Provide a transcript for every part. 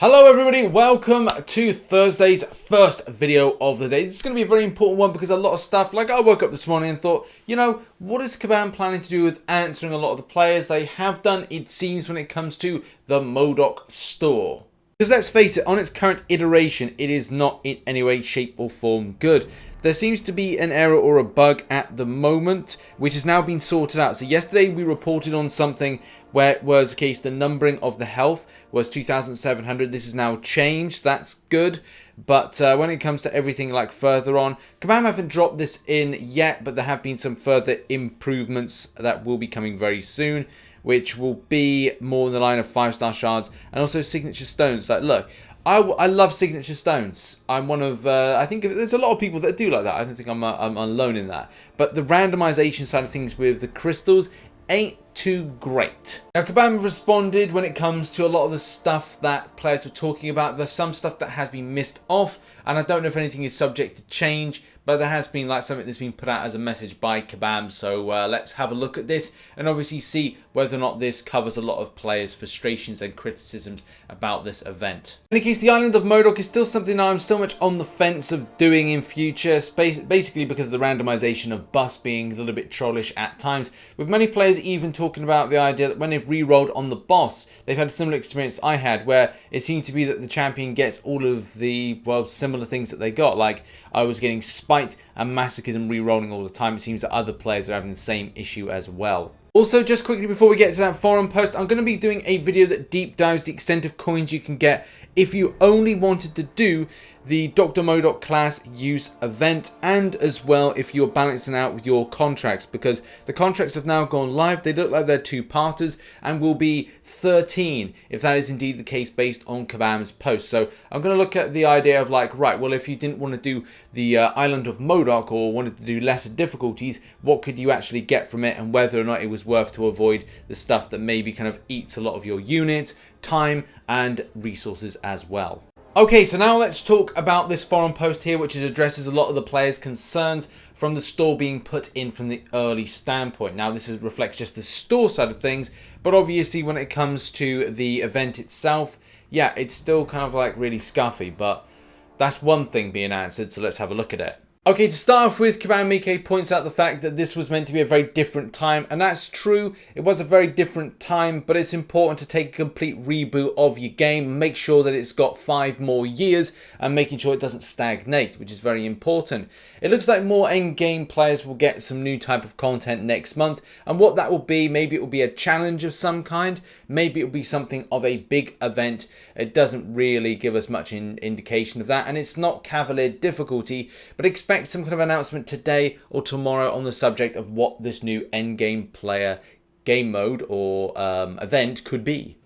Hello everybody, welcome to Thursday's first video of the day. This is going to be a very important one because a lot of stuff, like I woke up this morning and thought, you know, what is Kabam planning to do with answering a lot of the players they have done, it seems, when it comes to the Modok store? Because let's face it, on its current iteration, it is not in any way, shape or form good. There seems to be an error or a bug at the moment, which has now been sorted out. So yesterday we reported on something where it was the case the numbering of the health was 2,700. This is now changed. That's good. But when it comes to everything like further on, Kabam haven't dropped this in yet, but there have been some further improvements that will be coming very soon, which will be more in the line of 5-star shards and also signature stones. Like, look, I love signature stones. I'm one of, I think there's a lot of people that do like that. I don't think I'm alone in that. But the randomization side of things with the crystals ain't too great. Now, Kabam responded when it comes to a lot of the stuff that players were talking about. There's some stuff that has been missed off, and I don't know if anything is subject to change, but there has been like something that's been put out as a message by Kabam. So let's have a look at this and obviously see whether or not this covers a lot of players' frustrations and criticisms about this event. In any case, the island of Modok is still something I'm so much on the fence of doing in future, basically because of the randomization of bus being a little bit trollish at times, with many players even talking about the idea that when they've re-rolled on the boss, they've had a similar experience I had, where it seemed to be that the champion gets all of the, well, similar things that they got. Like, I was getting spite and masochism re-rolling all the time. It seems that other players are having the same issue as well. Also, just quickly before we get to that forum post, I'm going to be doing a video that deep dives the extent of coins you can get if you only wanted to do the Dr. Modok class use event, and as well if you're balancing out with your contracts, because the contracts have now gone live. They look like they're two-parters and will be 13 if that is indeed the case based on Kabam's post. So I'm going to look at the idea of like, right, well, if you didn't want to do the island of Modok or wanted to do lesser difficulties, what could you actually get from it, and whether or not it was worth to avoid the stuff that maybe kind of eats a lot of your units, time and resources as well. Okay, so now let's talk about this forum post here, which addresses a lot of the players' concerns from the store being put in from the early standpoint. Now, this reflects just the store side of things, but obviously when it comes to the event itself, yeah, it's still kind of like really scuffy, but that's one thing being answered, so let's have a look at it. Okay, to start off with, Kabam Miike points out the fact that this was meant to be a very different time, and that's true. It was a very different time, but it's important to take a complete reboot of your game, make sure that it's got 5 more years, and making sure it doesn't stagnate, which is very important. It looks like more endgame players will get some new type of content next month, and what that will be, maybe it will be a challenge of some kind, maybe it will be something of a big event. It doesn't really give us much indication of that, and it's not cavalier difficulty, but expect some kind of announcement today or tomorrow on the subject of what this new endgame player game mode or event could be.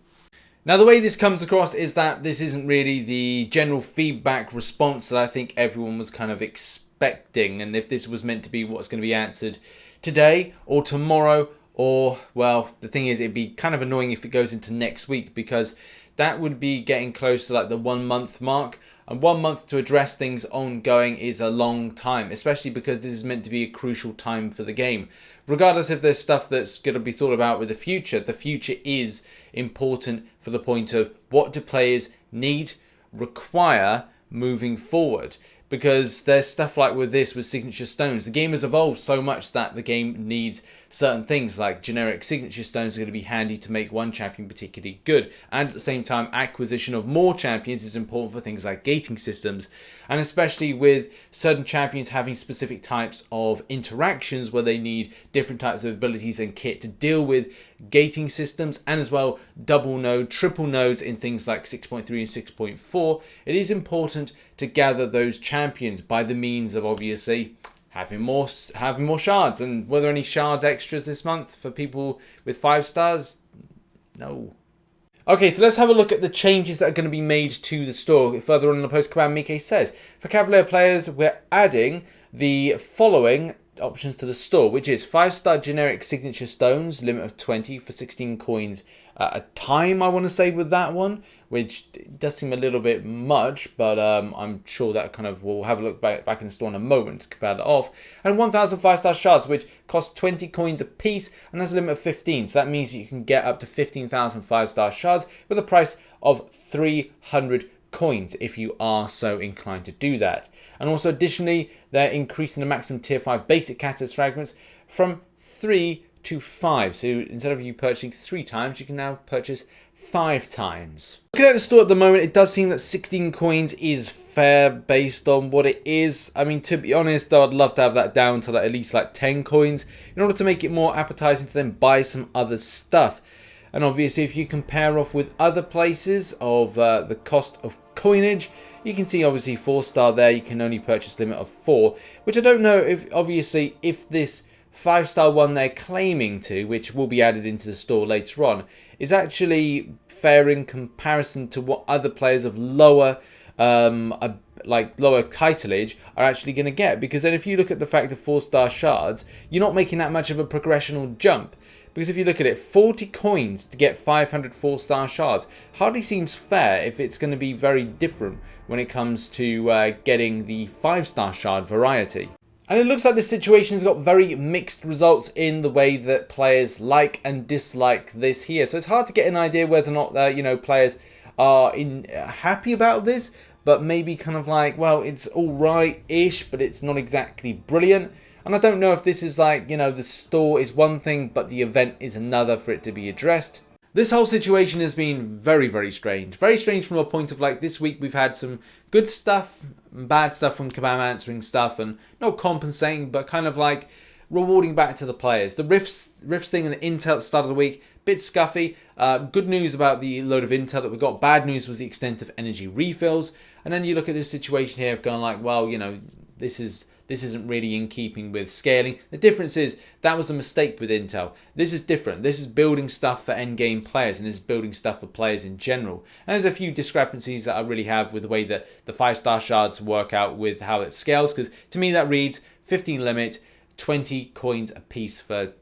Now, the way this comes across is that this isn't really the general feedback response that I think everyone was kind of expecting, and if this was meant to be what's going to be answered today or tomorrow, or, well, the thing is, it'd be kind of annoying if it goes into next week, because that would be getting close to like the 1 month mark. And 1 month to address things ongoing is a long time, especially because this is meant to be a crucial time for the game. Regardless if there's stuff that's going to be thought about with the future is important for the point of what do players need, require moving forward. Because there's stuff like with this, with signature stones, the game has evolved so much that the game needs certain things like generic signature stones are going to be handy to make one champion particularly good. And at the same time, acquisition of more champions is important for things like gating systems. And especially with certain champions having specific types of interactions where they need different types of abilities and kit to deal with gating systems, and as well double node, triple nodes in things like 6.3 and 6.4, it is important to gather those champions by the means of obviously having more shards. And were there any shards extras this month for people with 5 stars? No. Okay, so let's have a look at the changes that are going to be made to the store. Further on in the post, Kabam Miike says, for Cavalier players, we're adding the following options to the store, which is 5-star generic signature stones, limit of 20 for 16 coins at a time, I want to say, with that one, which does seem a little bit much, but I'm sure that kind of, we'll have a look back in the store in a moment to compare that off. And 1,000 5-star shards, which cost 20 coins a piece, and has a limit of 15, so that means you can get up to 15,000 5-star shards with a price of 300 coins if you are so inclined to do that. And also additionally, they're increasing the maximum tier 5 basic catalyst fragments from 3 to 5. So instead of you purchasing 3 times, you can now purchase 5 times. Looking at the store at the moment, it does seem that 16 coins is fair based on what it is. I mean, to be honest, I'd love to have that down to at least 10 coins in order to make it more appetizing to then buy some other stuff. And obviously, if you compare off with other places of the cost of coinage, you can see obviously 4-star there, you can only purchase limit of 4, which I don't know if obviously if this 5-star one they're claiming to, which will be added into the store later on, is actually fair in comparison to what other players of lower lower titleage are actually going to get. Because then if you look at the fact of 4-star shards, you're not making that much of a progressional jump. Because if you look at it, 40 coins to get 500 4-star shards hardly seems fair if it's going to be very different when it comes to getting the 5-star shard variety. And it looks like this situation has got very mixed results in the way that players like and dislike this here. So it's hard to get an idea whether or not players are happy about this, but maybe kind of like, well, it's all right-ish, but it's not exactly brilliant. And I don't know if this is the store is one thing, but the event is another for it to be addressed. This whole situation has been very, very strange. Very strange from a point of this week we've had some good stuff, bad stuff from Kabam answering stuff and not compensating, but kind of rewarding back to the players. The Rifts thing and the intel at the start of the week, bit scuffy. Good news about the load of intel that we got. Bad news was the extent of energy refills. And then you look at this situation here of going well, this isn't really in keeping with scaling. The difference is that was a mistake with Intel. This is different. This is building stuff for endgame players and is building stuff for players in general. And there's a few discrepancies that I really have with the way that the 5-star shards work out with how it scales. Because to me that reads 15 limit, 20 coins a piece for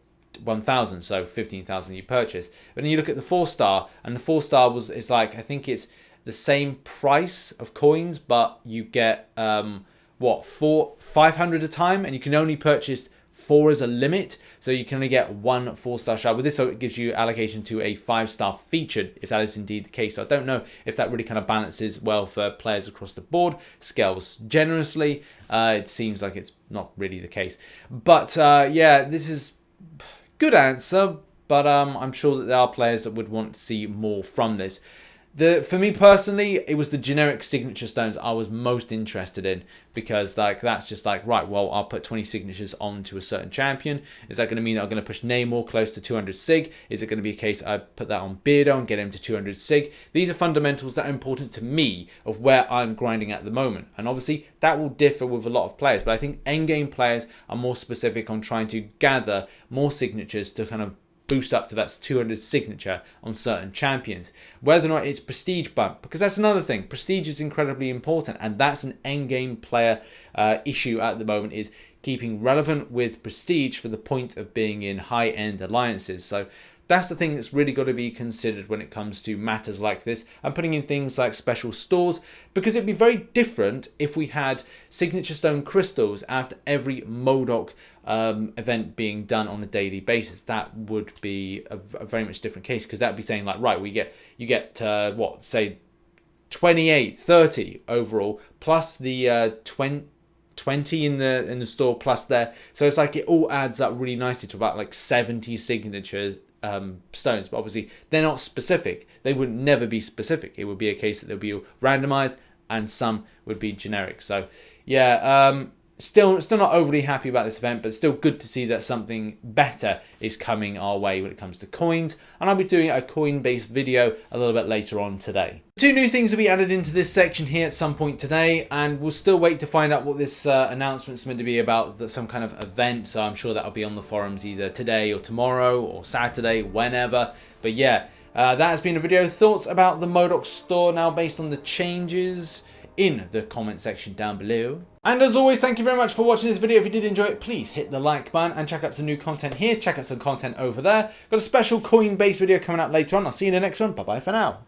1,000. So 15,000 you purchase. But then you look at the 4-star, and the 4-star is I think it's the same price of coins, but you get 500 a time, and you can only purchase 4 as a limit, so you can only get 1 4-star shard with this. So it gives you allocation to a 5-star featured, if that is indeed the case. So I don't know if that really kind of balances well for players across the board, scales generously. It seems like it's not really the case, but yeah, this is good answer, but I'm sure that there are players that would want to see more from this. For me personally, it was the generic signature stones I was most interested in, because that's just right, well, I'll put 20 signatures onto a certain champion. Is that going to mean that I'm going to push Namor close to 200 sig? Is it going to be a case I put that on Beardo and get him to 200 sig? These are fundamentals that are important to me of where I'm grinding at the moment. And obviously that will differ with a lot of players, but I think endgame players are more specific on trying to gather more signatures to kind of boost up to that 200 signature on certain champions. Whether or not it's prestige bump, because that's another thing. Prestige is incredibly important, and that's an endgame player issue at the moment, is keeping relevant with prestige for the point of being in high-end alliances. So that's the thing that's really got to be considered when it comes to matters like this, and putting in things like special stores, because it'd be very different if we had signature stone crystals after every Modok event being done on a daily basis. That would be a very much different case, because that'd be saying right, you get what, say 28, 30 overall, plus the 20 in the store plus there. So it's it all adds up really nicely to about 70 signature stones, but obviously they're not specific. They would never be specific. It would be a case that they'll be randomized, and some would be generic. So yeah, still not overly happy about this event, but still good to see that something better is coming our way when it comes to coins. And I'll be doing a coin-based video a little bit later on today. 2 new things will be added into this section here at some point today, and we'll still wait to find out what this announcement's meant to be about, some kind of event. So I'm sure that'll be on the forums either today or tomorrow or Saturday, whenever. But yeah, that has been a video. Thoughts about the Modok store now based on the changes in the comment section down below. And as always, thank you very much for watching this video. If you did enjoy it, please hit the like button and check out some new content here. Check out some content over there. Got a special coin-based video coming out later on. I'll see you in the next one. Bye-bye for now.